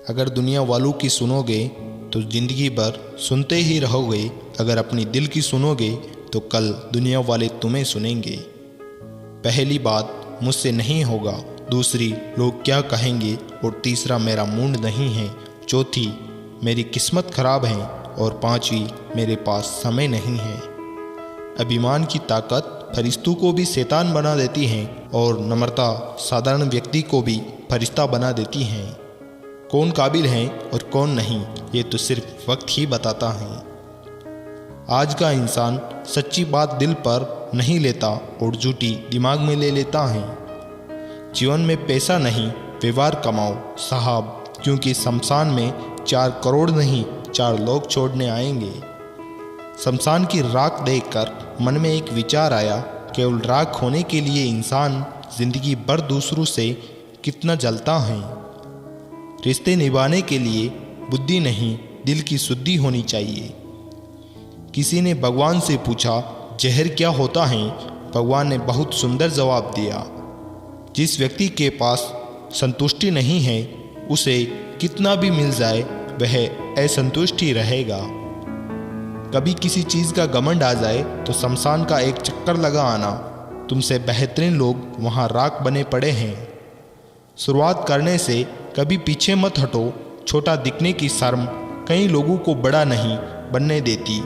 अगर दुनिया वालों की सुनोगे तो ज़िंदगी भर सुनते ही रहोगे। अगर अपनी दिल की सुनोगे तो कल दुनिया वाले तुम्हें सुनेंगे। पहली बात, मुझसे नहीं होगा। दूसरी, लोग क्या कहेंगे। और तीसरा, मेरा मूड नहीं है। चौथी, मेरी किस्मत खराब है। और पांचवी, मेरे पास समय नहीं है। अभिमान की ताकत फरिश्तों को भी शैतान बना देती है और नम्रता साधारण व्यक्ति को भी फरिश्ता बना देती है। कौन काबिल है और कौन नहीं, ये तो सिर्फ वक्त ही बताता है। आज का इंसान सच्ची बात दिल पर नहीं लेता और झूठी दिमाग में ले लेता है। जीवन में पैसा नहीं, व्यवहार कमाओ साहब, क्योंकि शमशान में 4 करोड़ नहीं 4 लोग छोड़ने आएंगे। शमशान की राख देखकर मन में एक विचार आया, केवल राख होने के लिए इंसान जिंदगी भर दूसरों से कितना जलता है। रिश्ते निभाने के लिए बुद्धि नहीं, दिल की शुद्धि होनी चाहिए। किसी ने भगवान से पूछा, जहर क्या होता है? भगवान ने बहुत सुंदर जवाब दिया, जिस व्यक्ति के पास संतुष्टि नहीं है उसे कितना भी मिल जाए वह असंतुष्ट ही रहेगा। कभी किसी चीज़ का घमंड आ जाए तो शमशान का एक चक्कर लगा आना। तुमसे बेहतरीन लोग वहाँ राख बने पड़े हैं। शुरुआत करने से कभी पीछे मत हटो। छोटा दिखने की शर्म कई लोगों को बड़ा नहीं बनने देती।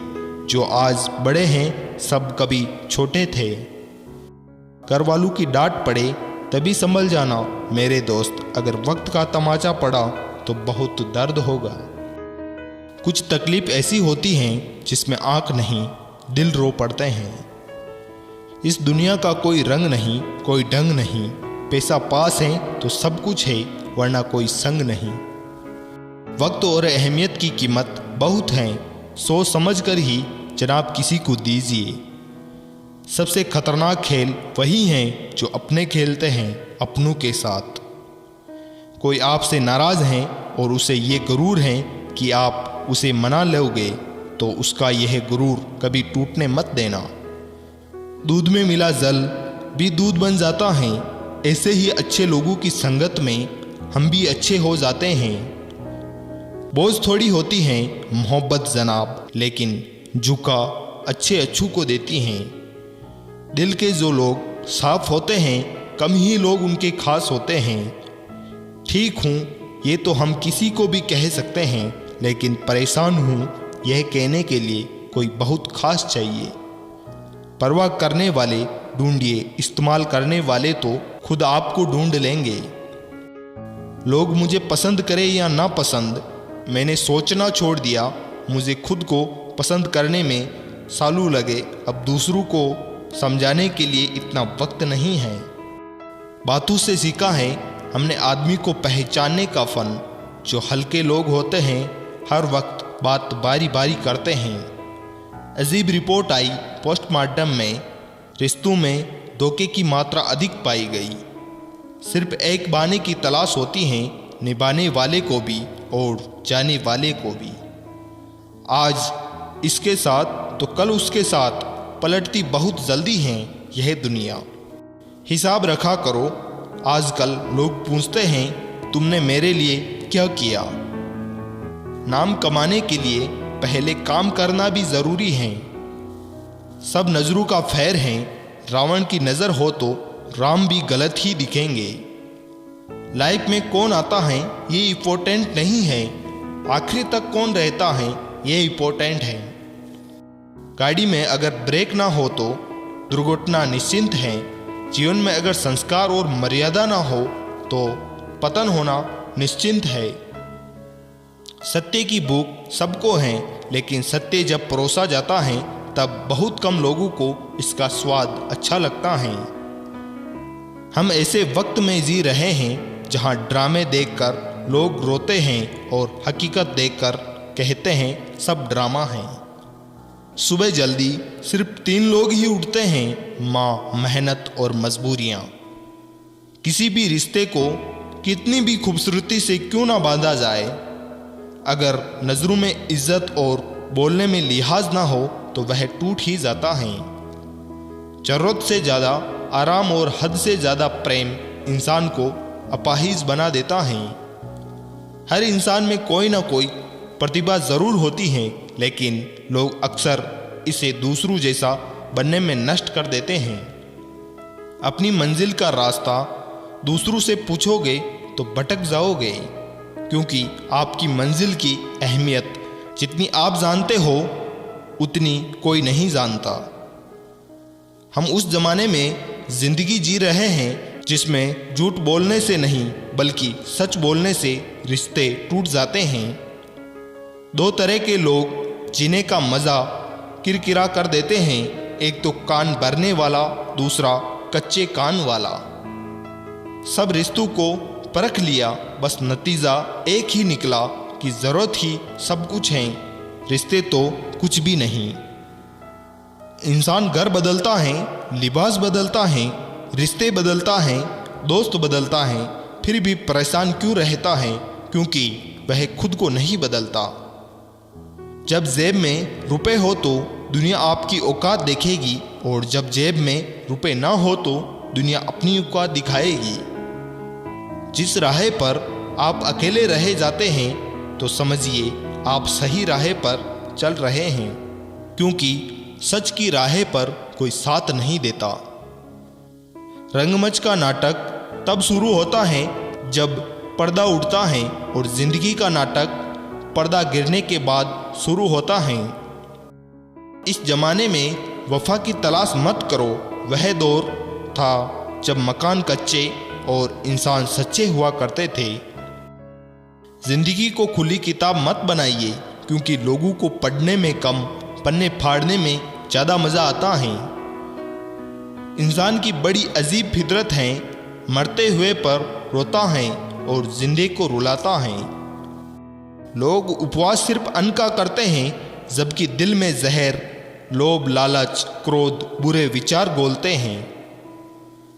जो आज बड़े हैं सब कभी छोटे थे। घर वालों की डांट पड़े तभी संभल जाना मेरे दोस्त। अगर वक्त का तमाचा पड़ा तो बहुत दर्द होगा। कुछ तकलीफ ऐसी होती हैं जिसमें आंख नहीं दिल रो पड़ते हैं। इस दुनिया का कोई रंग नहीं, कोई ढंग नहीं। पैसा पास है तो सब कुछ है, वरना कोई संग नहीं। वक्त और अहमियत की कीमत बहुत है, सोच समझ कर ही जनाब किसी को दीजिए। सबसे खतरनाक खेल वही हैं जो अपने खेलते हैं अपनों के साथ। कोई आपसे नाराज है और उसे ये गुरूर है कि आप उसे मना लोगे तो उसका यह गुरूर कभी टूटने मत देना। दूध में मिला जल भी दूध बन जाता है। ऐसे ही अच्छे लोगों की संगत में हम भी अच्छे हो जाते हैं। बोझ थोड़ी होती है मोहब्बत जनाब, लेकिन झुका अच्छे अच्छू को देती हैं। दिल के जो लोग साफ होते हैं कम ही लोग उनके खास होते हैं। ठीक हूँ ये तो हम किसी को भी कह सकते हैं, लेकिन परेशान हूँ यह कहने के लिए कोई बहुत खास चाहिए। परवाह करने वाले ढूंढिए, इस्तेमाल करने वाले तो खुद आपको ढूंढ लेंगे। लोग मुझे पसंद करें या ना पसंद, मैंने सोचना छोड़ दिया। मुझे खुद को पसंद करने में सालों लगे। अब दूसरों को समझाने के लिए इतना वक्त नहीं है। बातों से सीखा है हमने आदमी को पहचानने का फन। जो हल्के लोग होते हैं हर वक्त बात बारी बारी करते हैं। अजीब रिपोर्ट आई पोस्टमार्टम में, रिश्तों में धोखे की मात्रा अधिक पाई गई। सिर्फ एक बहाने की तलाश होती है, निभाने वाले को भी और जाने वाले को भी। आज इसके साथ तो कल उसके साथ पलटती बहुत जल्दी है यह दुनिया। हिसाब रखा करो। आजकल लोग पूछते हैं तुमने मेरे लिए क्या किया। नाम कमाने के लिए पहले काम करना भी जरूरी है। सब नजरों का फेर है। रावण की नजर हो तो राम भी गलत ही दिखेंगे। लाइफ में कौन आता है ये इम्पोर्टेंट नहीं है, आखिर तक कौन रहता है ये इम्पोर्टेंट है। गाड़ी में अगर ब्रेक ना हो तो दुर्घटना निश्चिंत है। जीवन में अगर संस्कार और मर्यादा ना हो तो पतन होना निश्चिंत है। सत्य की भूख सबको है, लेकिन सत्य जब परोसा जाता है तब बहुत कम लोगों को इसका स्वाद अच्छा लगता है। हम ऐसे वक्त में जी रहे हैं जहां ड्रामे देखकर लोग रोते हैं और हकीकत देखकर कहते हैं सब ड्रामा है। सुबह जल्दी सिर्फ 3 लोग ही उठते हैं, माँ, मेहनत और मजबूरियाँ। किसी भी रिश्ते को कितनी भी खूबसूरती से क्यों ना बांधा जाए, अगर नज़रों में इज्जत और बोलने में लिहाज ना हो तो वह टूट ही जाता है। जरूरत से ज़्यादा आराम और हद से ज़्यादा प्रेम इंसान को अपाहिज बना देता है। हर इंसान में कोई ना कोई प्रतिभा ज़रूर होती है, लेकिन लोग अक्सर इसे दूसरों जैसा बनने में नष्ट कर देते हैं। अपनी मंजिल का रास्ता दूसरों से पूछोगे तो भटक जाओगे, क्योंकि आपकी मंजिल की अहमियत जितनी आप जानते हो उतनी कोई नहीं जानता। हम उस जमाने में जिंदगी जी रहे हैं जिसमें झूठ बोलने से नहीं बल्कि सच बोलने से रिश्ते टूट जाते हैं। दो तरह के लोग जीने का मज़ा किरकिरा कर देते हैं, एक तो कान भरने वाला, दूसरा कच्चे कान वाला। सब रिश्तों को परख लिया, बस नतीजा एक ही निकला कि ज़रूरत ही सब कुछ है, रिश्ते तो कुछ भी नहीं। इंसान घर बदलता है, लिबास बदलता है, रिश्ते बदलता है, दोस्त बदलता है, फिर भी परेशान क्यों रहता है? क्योंकि वह खुद को नहीं बदलता। जब जेब में रुपए हो तो दुनिया आपकी औकात देखेगी, और जब जेब में रुपए ना हो तो दुनिया अपनी औकात दिखाएगी। जिस राह पर आप अकेले रह जाते हैं तो समझिए आप सही राह पर चल रहे हैं, क्योंकि सच की राह पर कोई साथ नहीं देता। रंगमंच का नाटक तब शुरू होता है जब पर्दा उठता है, और जिंदगी का नाटक पर्दा गिरने के बाद शुरू होता है। इस जमाने में वफा की तलाश मत करो, वह दौर था जब मकान कच्चे और इंसान सच्चे हुआ करते थे। जिंदगी को खुली किताब मत बनाइए, क्योंकि लोगों को पढ़ने में कम, पन्ने फाड़ने में ज़्यादा मज़ा आता है। इंसान की बड़ी अजीब फितरत है, मरते हुए पर रोता है और जिंदे को रुलाता है। लोग उपवास सिर्फ अन्न का करते हैं, जबकि दिल में जहर, लोभ, लालच, क्रोध, बुरे विचार घोलते हैं।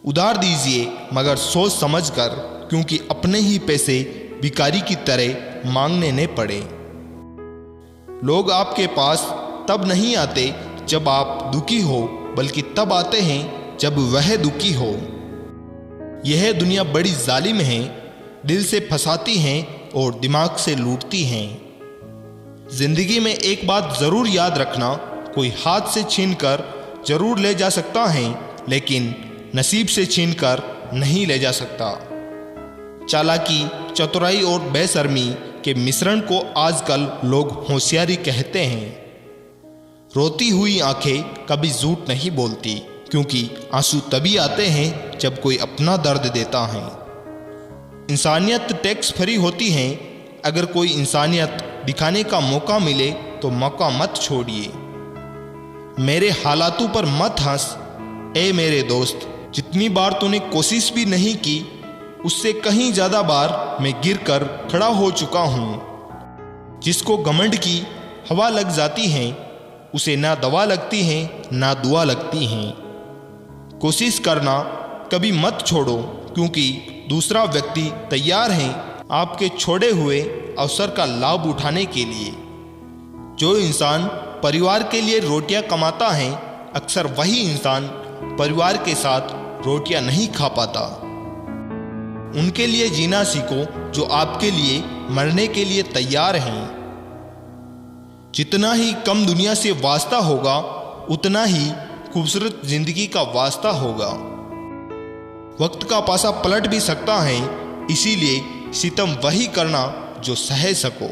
उधार दीजिए मगर सोच समझकर, क्योंकि अपने ही पैसे भिखारी की तरह मांगने न पड़े। लोग आपके पास तब नहीं आते जब आप दुखी हो, बल्कि तब आते हैं जब वह दुखी हो। यह दुनिया बड़ी जालिम है, दिल से फंसाती है और दिमाग से लूटती है। जिंदगी में एक बात जरूर याद रखना, कोई हाथ से छीनकर जरूर ले जा सकता है, लेकिन नसीब से छीनकर नहीं ले जा सकता। चालाकी, चतुराई और बेशर्मी के मिश्रण को आजकल लोग होशियारी कहते हैं। रोती हुई आंखें कभी झूठ नहीं बोलती, क्योंकि आंसू तभी आते हैं जब कोई अपना दर्द देता है। इंसानियत टैक्स फ्री होती है। अगर कोई इंसानियत दिखाने का मौका मिले तो मौका मत छोड़िए। मेरे हालातों पर मत हंस ए मेरे दोस्त, जितनी बार तूने कोशिश भी नहीं की उससे कहीं ज़्यादा बार मैं गिरकर खड़ा हो चुका हूँ। जिसको घमंड की हवा लग जाती है उसे ना दवा लगती है ना दुआ लगती है। कोशिश करना कभी मत छोड़ो, क्योंकि दूसरा व्यक्ति तैयार है आपके छोड़े हुए अवसर का लाभ उठाने के लिए। जो इंसान परिवार के लिए रोटियां कमाता है, अक्सर वही इंसान परिवार के साथ रोटियां नहीं खा पाता। उनके लिए जीना सीखो जो आपके लिए मरने के लिए तैयार हैं। जितना ही कम दुनिया से वास्ता होगा, उतना ही खूबसूरत जिंदगी का वास्ता होगा। वक्त का पासा पलट भी सकता है, इसीलिए सितम वही करना जो सह सको।